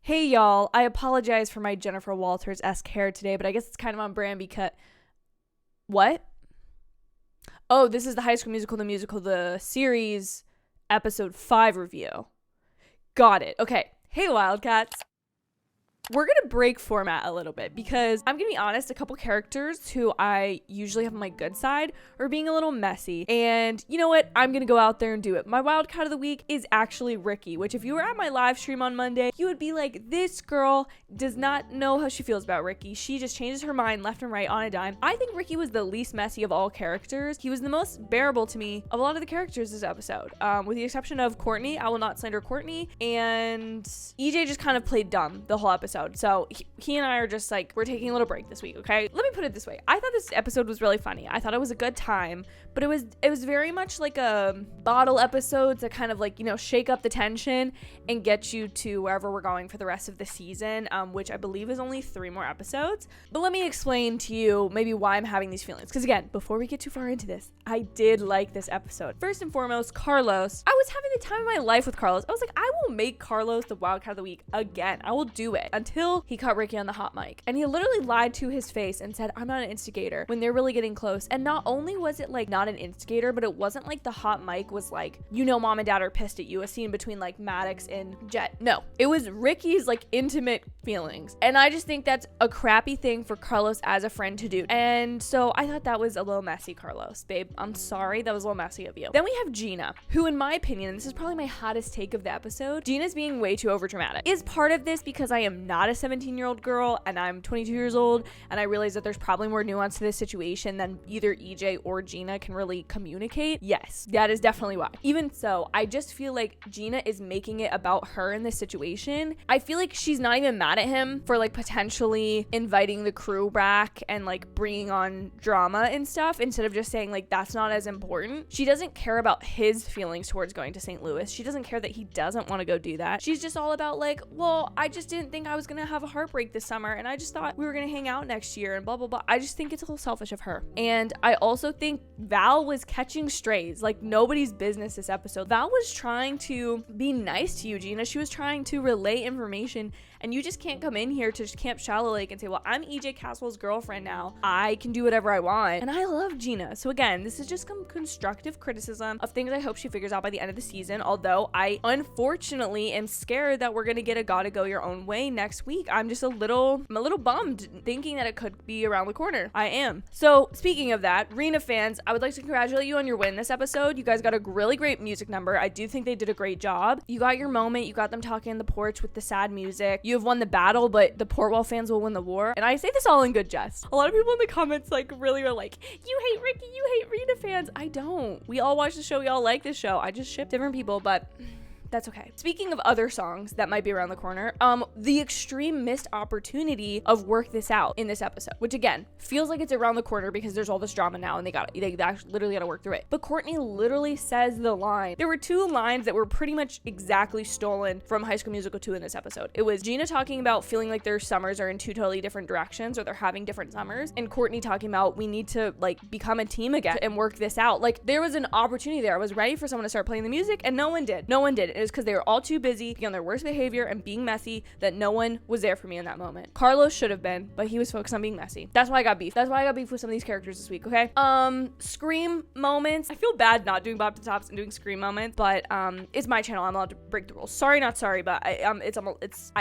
Hey y'all, I apologize for my Jennifer Walters-esque hair today, but I guess it's kind of on brand because... What? Oh, this is the High School Musical, the series, episode 5 review. Got it. Okay. Hey Wildcats. We're going to break format a little bit because I'm going to be honest, a couple characters who I usually have on my good side are being a little messy. And you know what? I'm going to go out there and do it. My wildcat of the week is actually Ricky, which if you were at my live stream on Monday, you would be like, this girl does not know how she feels about Ricky. She just changes her mind left and right on a dime. I think Ricky was the least messy of all characters. He was the most bearable to me of a lot of the characters this episode, with the exception of Courtney. I will not slander Courtney. And EJ just kind of played dumb the whole episode. So he and I are just like, we're taking a little break this week, okay? Let me put it this way. I thought this episode was really funny. I thought it was a good time, but it was very much like a bottle episode to kind of like, shake up the tension and get you to wherever we're going for the rest of the season, which I believe is only 3 more episodes. But let me explain to you maybe why I'm having these feelings. Because again, before we get too far into this, I did like this episode. First and foremost, Carlos. I was having the time of my life with Carlos. I was like, I will make Carlos the Wildcat of the Week again. I will do it until he caught Ricky on the hot mic. And he literally lied to his face and said, I'm not an instigator, when they're really getting close. And not only was it like not an instigator, but it wasn't like the hot mic was like, mom and dad are pissed at you, a scene between like Maddox and Jet. No, it was Ricky's like intimate feelings. And I just think that's a crappy thing for Carlos as a friend to do. And so I thought that was a little messy, Carlos. Babe, I'm sorry. That was a little messy of you. Then we have Gina, who in my opinion, and this is probably my hottest take of the episode, Gina's being way too overdramatic. Is part of this because I am not a 17-year-old girl and I'm 22 years old, and I realize that there's probably more nuance to this situation than either EJ or Gina can really communicate? Yes, that is definitely why. Even so, I just feel like Gina is making it about her in this situation. I feel like she's not even mad at him for like potentially inviting the crew back and like bringing on drama and stuff, instead of just saying like that's not as important. She doesn't care about his feelings towards going to St. Louis. She doesn't care that he doesn't want to go do that. She's just all about like, well, I just didn't think I was gonna have a heartbreak this summer, and I just thought we were gonna hang out next year and blah blah blah. I just think it's a little selfish of her. And I also think Val was catching strays like nobody's business this episode. Val was trying to be nice to you, Gina. She was trying to relay information, and you just can't come in here to Camp Shallow Lake and say, well, I'm EJ Caswell's girlfriend now, I can do whatever I want. And I love Gina. So again, this is just some constructive criticism of things I hope she figures out by the end of the season, although I unfortunately am scared that we're gonna get a gotta go your own way next week. I'm a little bummed thinking that it could be around the corner. I am. So speaking of that, Rena fans, I would like to congratulate you on your win this episode. You guys got a really great music number. I do think they did a great job. You got your moment. You got them talking in the porch with the sad music. You have won the battle, but the Portwell fans will win the war. And I say this all in good jest. A lot of people in the comments like really are like, you hate Ricky, you hate Rena fans. I don't. We all watch the show. We all like the show. I just ship different people, but that's okay. Speaking of other songs that might be around the corner, the extreme missed opportunity of Work This Out in this episode, which again, feels like it's around the corner because there's all this drama now and they actually literally got to work through it. But Courtney literally says the line. There were 2 lines that were pretty much exactly stolen from High School Musical 2 in this episode. It was Gina talking about feeling like their summers are in 2 totally different directions, or they're having different summers, and Courtney talking about we need to like become a team again and work this out. Like there was an opportunity there. I was ready for someone to start playing the music and no one did. It was because they were all too busy being on their worst behavior and being messy that no one was there for me in that moment. Carlos should have been, but he was focused on being messy. That's why I got beef. That's why I got beef with some of these characters this week, okay? Scream moments. I feel bad not doing Bob to Tops and doing scream moments, but it's my channel. I'm allowed to break the rules. Sorry, not sorry, but I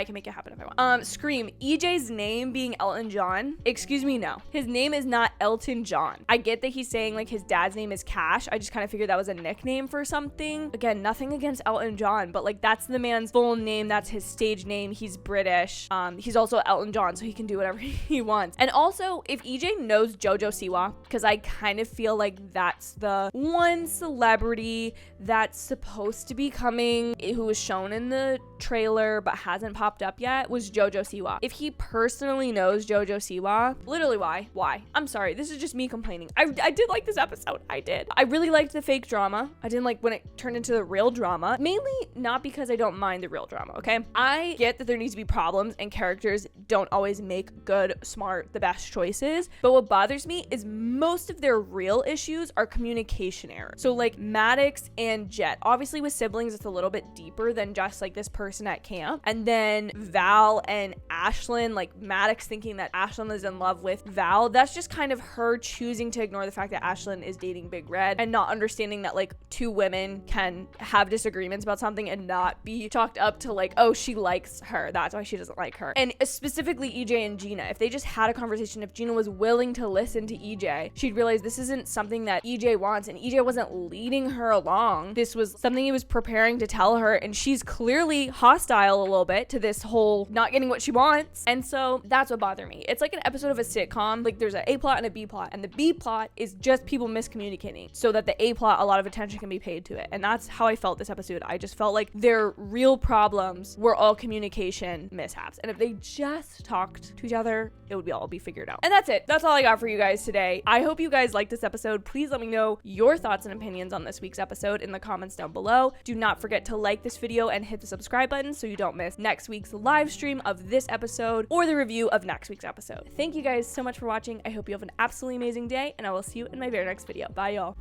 can make it happen if I want. Scream. EJ's name being Elton John. Excuse me, no. His name is not Elton John. I get that he's saying like his dad's name is Cash. I just kind of figured that was a nickname for something. Again, nothing against Elton John, but like that's the man's full name. That's his stage name. He's British. He's also Elton John, so he can do whatever he wants. And also, if EJ knows Jojo Siwa, because I kind of feel like that's the one celebrity that's supposed to be coming, who was shown in the trailer but hasn't popped up yet, was Jojo Siwa. If he personally knows Jojo Siwa, literally why? I'm sorry, this is just me complaining. I did like this episode. I did. I really liked the fake drama. I didn't like when it turned into the real drama. Mainly not because I don't mind the real drama, okay? I get that there needs to be problems and characters don't always make good, smart, the best choices, but what bothers me is most of their real issues are communication errors. So like Maddox and Jet, obviously with siblings it's a little bit deeper than just like this person at camp. And then Val and Ashlyn, like Maddox thinking that Ashlyn is in love with Val, that's just kind of her choosing to ignore the fact that Ashlyn is dating Big Red and not understanding that like two women can have disagreements about something and not be chalked up to like, oh, she likes her, that's why she doesn't like her. And specifically EJ and Gina, if they just had a conversation, if Gina was willing to listen to EJ, she'd realize this isn't something that EJ wants, and EJ wasn't leading her along. This was something he was preparing to tell her, and she's clearly hostile a little bit to this whole not getting what she wants. And so that's what bothered me. It's like an episode of a sitcom. Like there's an A plot and a B plot, and the B plot is just people miscommunicating so that the A plot, a lot of attention can be paid to it. And that's how I felt this episode. I just felt like their real problems were all communication mishaps, and if they just talked to each other, it would all be figured out. And that's it. That's all I got for you guys today. I hope you guys liked this episode. Please let me know your thoughts and opinions on this week's episode in the comments down below. Do not forget to like this video and hit the subscribe button so you don't miss next week's live stream of this episode or the review of next week's episode. Thank you guys so much for watching. I hope you have an absolutely amazing day, and I will see you in my very next video. Bye, y'all.